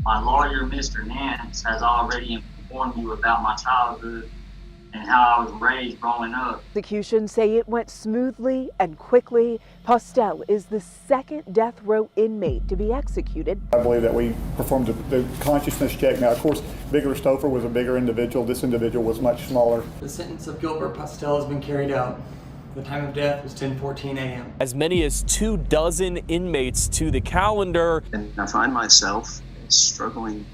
My lawyer, Mr. Nance, has already informed you about my childhood and how I was raised growing up. Prosecution say it went smoothly and quickly. Postel is the second death row inmate to be executed. I believe that we performed the consciousness check. Now, of course, Bigger Stouffer was a bigger individual. This individual was much smaller. The sentence of Gilbert Postel has been carried out. The time of death was 10:14 a.m. As many as 24 inmates to the calendar. And I find myself struggling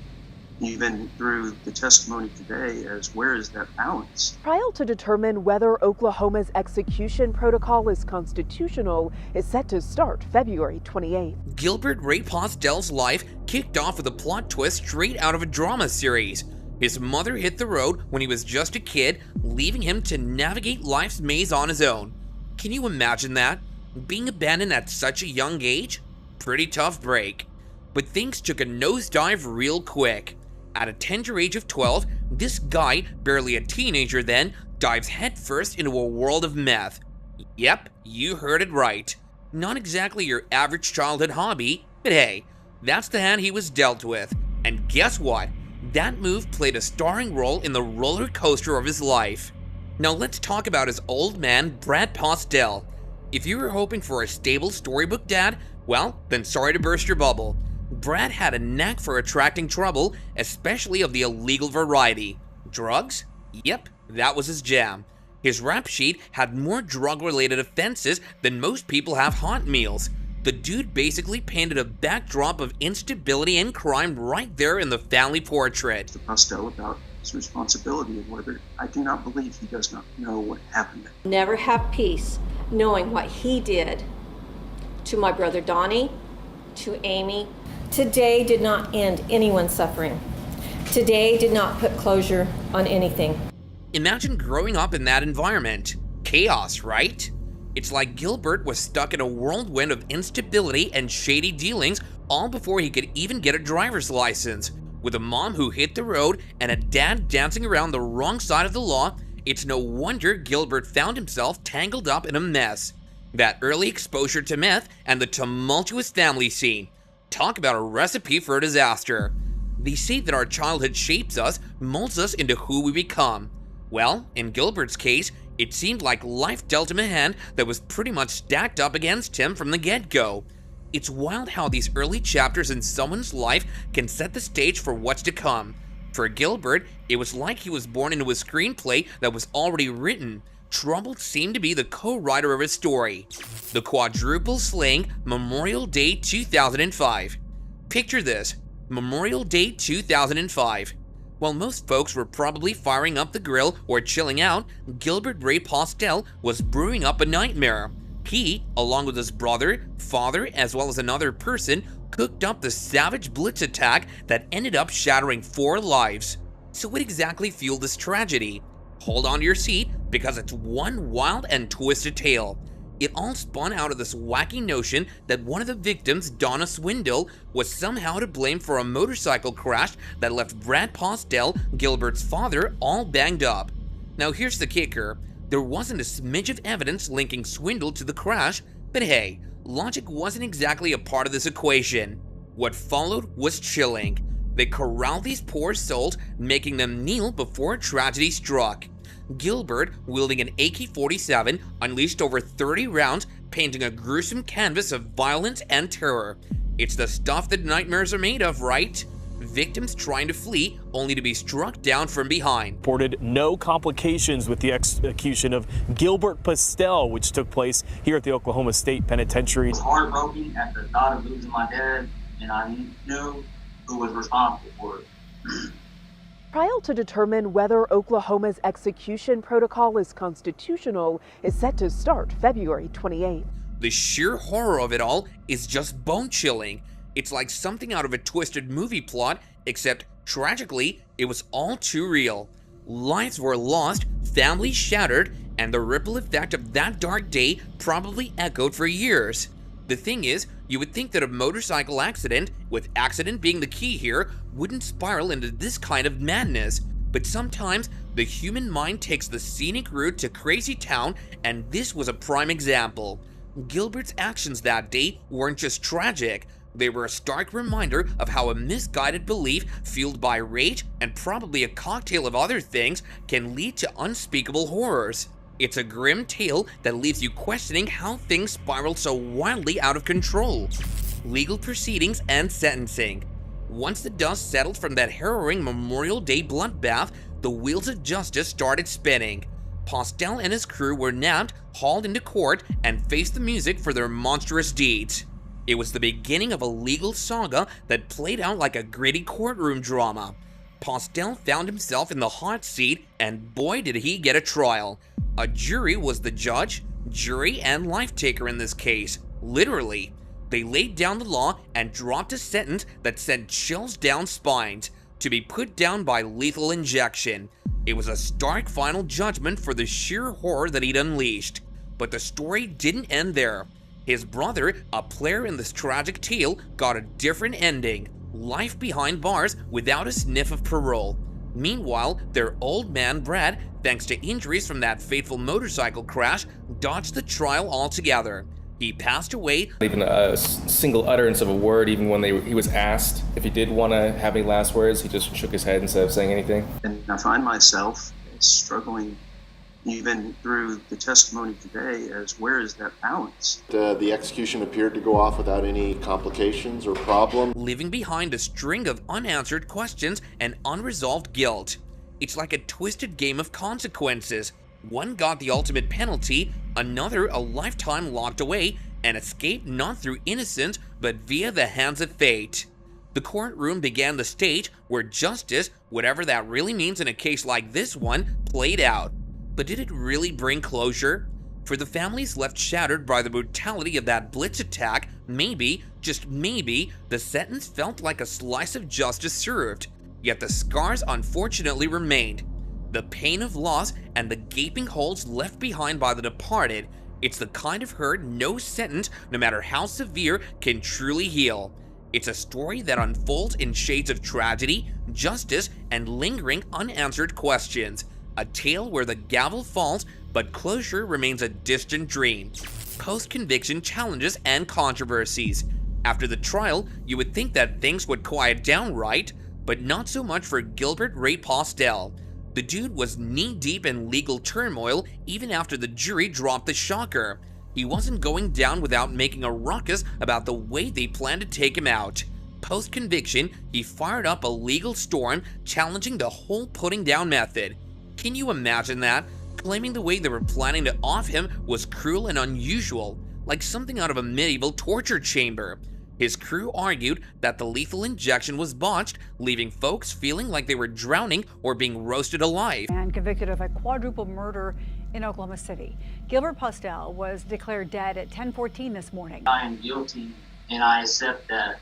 even through the testimony today as where is that balance? Trial to determine whether Oklahoma's execution protocol is constitutional is set to start February 28th. Gilbert Ray Postel's life kicked off with a plot twist straight out of a drama series. His mother hit the road when he was just a kid, leaving him to navigate life's maze on his own. Can you imagine that? Being abandoned at such a young age? Pretty tough break. But things took a nosedive real quick. At a tender age of 12, this guy, barely a teenager then, dives headfirst into a world of meth. Yep, you heard it right. Not exactly your average childhood hobby, but hey, that's the hand he was dealt with. And guess what? That move played a starring role in the roller coaster of his life. Now let's talk about his old man, Brad Postel. If you were hoping for a stable storybook dad, well, then sorry to burst your bubble. Brad had a knack for attracting trouble, especially of the illegal variety. Drugs? Yep, that was his jam. His rap sheet had more drug-related offenses than most people have hot meals. The dude basically painted a backdrop of instability and crime right there in the family portrait. To Postel about his responsibility and whether I do not believe he does not know what happened. Never have peace knowing what he did to my brother Donnie, to Amy. Today did not end anyone's suffering. Today did not put closure on anything. Imagine growing up in that environment. Chaos, right? It's like Gilbert was stuck in a whirlwind of instability and shady dealings all before he could even get a driver's license. With a mom who hit the road and a dad dancing around the wrong side of the law, it's no wonder Gilbert found himself tangled up in a mess. That early exposure to meth and the tumultuous family scene. Talk about a recipe for a disaster. They say that our childhood shapes us, molds us into who we become. Well, in Gilbert's case, it seemed like life dealt him a hand that was pretty much stacked up against him from the get-go. It's wild how these early chapters in someone's life can set the stage for what's to come. For Gilbert, it was like he was born into a screenplay that was already written. Trouble seemed to be the co-writer of his story. The quadruple sling, Memorial Day 2005. Picture this, Memorial Day 2005. While most folks were probably firing up the grill or chilling out, Gilbert Ray Postel was brewing up a nightmare. He, along with his brother, father, as well as another person, cooked up the savage blitz attack that ended up shattering 4 lives. So what exactly fueled this tragedy? Hold on to your seat, because it's one wild and twisted tale. It all spun out of this wacky notion that one of the victims, Donna Swindle, was somehow to blame for a motorcycle crash that left Brad Postel, Gilbert's father, all banged up. Now here's the kicker. There wasn't a smidge of evidence linking Swindle to the crash, but hey, logic wasn't exactly a part of this equation. What followed was chilling. They corralled these poor souls, making them kneel before a tragedy struck. Gilbert, wielding an AK-47, unleashed over 30 rounds, painting a gruesome canvas of violence and terror. It's the stuff that nightmares are made of, right? Victims trying to flee, only to be struck down from behind. Reported no complications with the execution of Gilbert Postel, which took place here at the Oklahoma State Penitentiary. I was heartbroken at the thought of losing my dad, and I knew who was responsible for it. Trial to determine whether Oklahoma's execution protocol is constitutional is set to start February 28th. The sheer horror of it all is just bone-chilling. It's like something out of a twisted movie plot, except tragically, it was all too real. Lives were lost, families shattered, and the ripple effect of that dark day probably echoed for years. The thing is, you would think that a motorcycle accident, with accident being the key here, wouldn't spiral into this kind of madness. But sometimes, the human mind takes the scenic route to crazy town, and this was a prime example. Gilbert's actions that day weren't just tragic, They were a stark reminder of how a misguided belief fueled by rage and probably a cocktail of other things can lead to unspeakable horrors. It's a grim tale that leaves you questioning how things spiraled so wildly out of control. Legal proceedings and sentencing. Once the dust settled from that harrowing Memorial Day bloodbath, the wheels of justice started spinning. Postel and his crew were nabbed, hauled into court, and faced the music for their monstrous deeds. It was the beginning of a legal saga that played out like a gritty courtroom drama. Postel found himself in the hot seat, and boy did he get a trial. A jury was the judge, jury, and life taker in this case, literally. They laid down the law and dropped a sentence that sent chills down spines, to be put down by lethal injection. It was a stark final judgment for the sheer horror that he'd unleashed. But the story didn't end there. His brother, a player in this tragic tale, got a different ending. Life behind bars without a sniff of parole. Meanwhile, their old man Brad, thanks to injuries from that fateful motorcycle crash, dodged the trial altogether. He passed away. Even a single utterance of a word, even when he was asked if he did want to have any last words, he just shook his head instead of saying anything. And I find myself struggling even through the testimony today as where is that balance? The execution appeared to go off without any complications or problem, leaving behind a string of unanswered questions and unresolved guilt. It's like a twisted game of consequences. One got the ultimate penalty, another a lifetime locked away, and escaped not through innocence but via the hands of fate. The courtroom began the stage where justice, whatever that really means in a case like this one, played out. But did it really bring closure? For the families left shattered by the brutality of that blitz attack, maybe, just maybe, the sentence felt like a slice of justice served. Yet the scars unfortunately remained. The pain of loss and the gaping holes left behind by the departed, it's the kind of hurt no sentence, no matter how severe, can truly heal. It's a story that unfolds in shades of tragedy, justice, and lingering unanswered questions. A tale where the gavel falls, but closure remains a distant dream. Post-conviction challenges and controversies. After the trial, you would think that things would quiet down, right? But not so much for Gilbert Ray Postel. The dude was knee-deep in legal turmoil even after the jury dropped the shocker. He wasn't going down without making a ruckus about the way they planned to take him out. Post-conviction, he fired up a legal storm challenging the whole putting down method. Can you imagine that? Claiming the way they were planning to off him was cruel and unusual, like something out of a medieval torture chamber. His crew argued that the lethal injection was botched, leaving folks feeling like they were drowning or being roasted alive. And convicted of a quadruple murder in Oklahoma City. Gilbert Postel was declared dead at 10:14 this morning. I am guilty, and I accept that.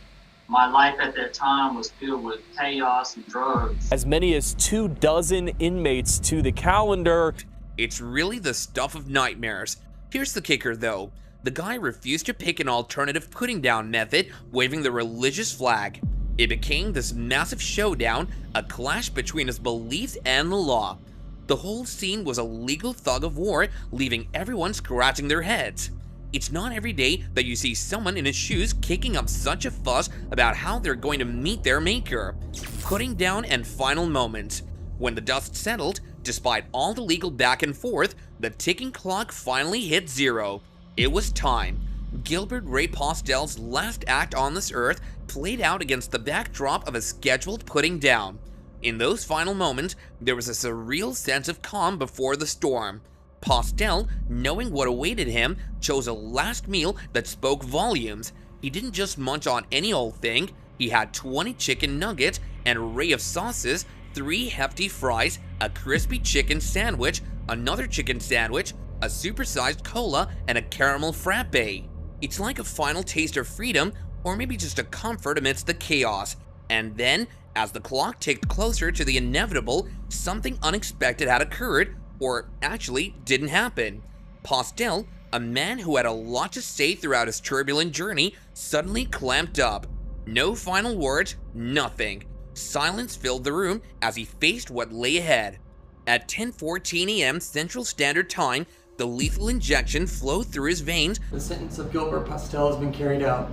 My life at that time was filled with chaos and drugs. As many as 24 inmates to the calendar. It's really the stuff of nightmares. Here's the kicker though. The guy refused to pick an alternative putting down method, waving the religious flag. It became this massive showdown, a clash between his beliefs and the law. The whole scene was a legal thug of war, leaving everyone scratching their heads. It's not every day that you see someone in his shoes kicking up such a fuss about how they're going to meet their maker. Putting down and final moments. When the dust settled, despite all the legal back and forth, the ticking clock finally hit zero. It was time. Gilbert Ray Postel's last act on this earth played out against the backdrop of a scheduled putting down. In those final moments, there was a surreal sense of calm before the storm. Postel, knowing what awaited him, chose a last meal that spoke volumes. He didn't just munch on any old thing. He had 20 chicken nuggets, an array of sauces, 3 hefty fries, a crispy chicken sandwich, another chicken sandwich, a supersized cola, and a caramel frappe. It's like a final taste of freedom, or maybe just a comfort amidst the chaos. And then, as the clock ticked closer to the inevitable, something unexpected had occurred, or actually didn't happen. Postel, a man who had a lot to say throughout his turbulent journey, suddenly clamped up. No final words, nothing. Silence filled the room as he faced what lay ahead. At 10:14 a.m. Central Standard Time, the lethal injection flowed through his veins. The sentence of Gilbert Postel has been carried out.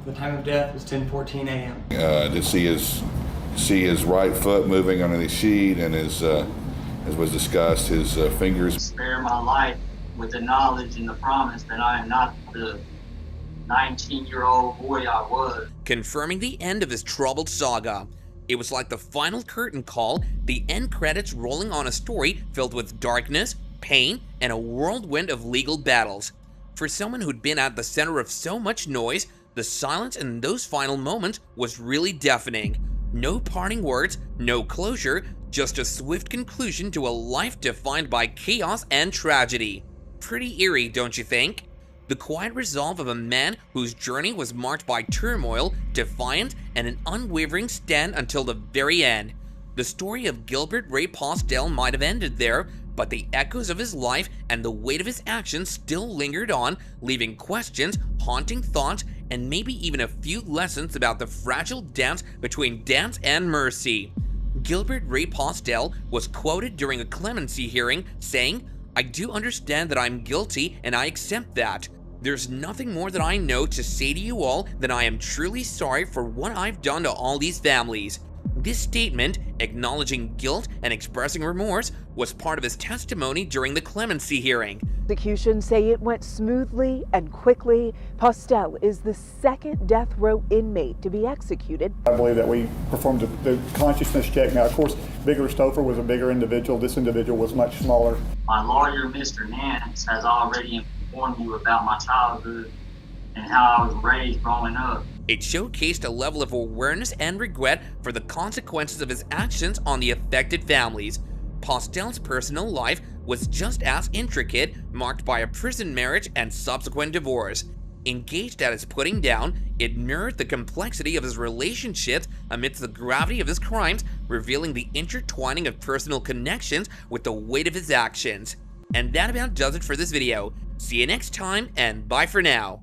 The time of death was 10:14 a.m. To see his right foot moving under the sheet, and his, as was discussed, his fingers. Spare my life with the knowledge and the promise that I am not the 19-year-old boy I was. Confirming the end of his troubled saga. It was like the final curtain call, the end credits rolling on a story filled with darkness, pain, and a whirlwind of legal battles. For someone who'd been at the center of so much noise, the silence in those final moments was really deafening. No parting words, no closure, just a swift conclusion to a life defined by chaos and tragedy. Pretty eerie, don't you think? The quiet resolve of a man whose journey was marked by turmoil, defiance, and an unwavering stand until the very end. The story of Gilbert Ray Postel might have ended there, but the echoes of his life and the weight of his actions still lingered on, leaving questions, haunting thoughts, and maybe even a few lessons about the fragile dance between dance and mercy. Gilbert Ray Postel was quoted during a clemency hearing saying, "I do understand that I'm guilty and I accept that. There's nothing more that I know to say to you all than I am truly sorry for what I've done to all these families." This statement, acknowledging guilt and expressing remorse, was part of his testimony during the clemency hearing. Prosecution say it went smoothly and quickly. Postel is the second death row inmate to be executed. I believe that we performed the consciousness check. Now, of course, Bigger Stouffer was a bigger individual. This individual was much smaller. My lawyer, Mr. Nance, has already informed you about my childhood and how I was raised growing up. It showcased a level of awareness and regret for the consequences of his actions on the affected families. Postel's personal life was just as intricate, marked by a prison marriage and subsequent divorce. Engaged at his putting down, it mirrored the complexity of his relationships amidst the gravity of his crimes, revealing the intertwining of personal connections with the weight of his actions. And that about does it for this video. See you next time, and bye for now.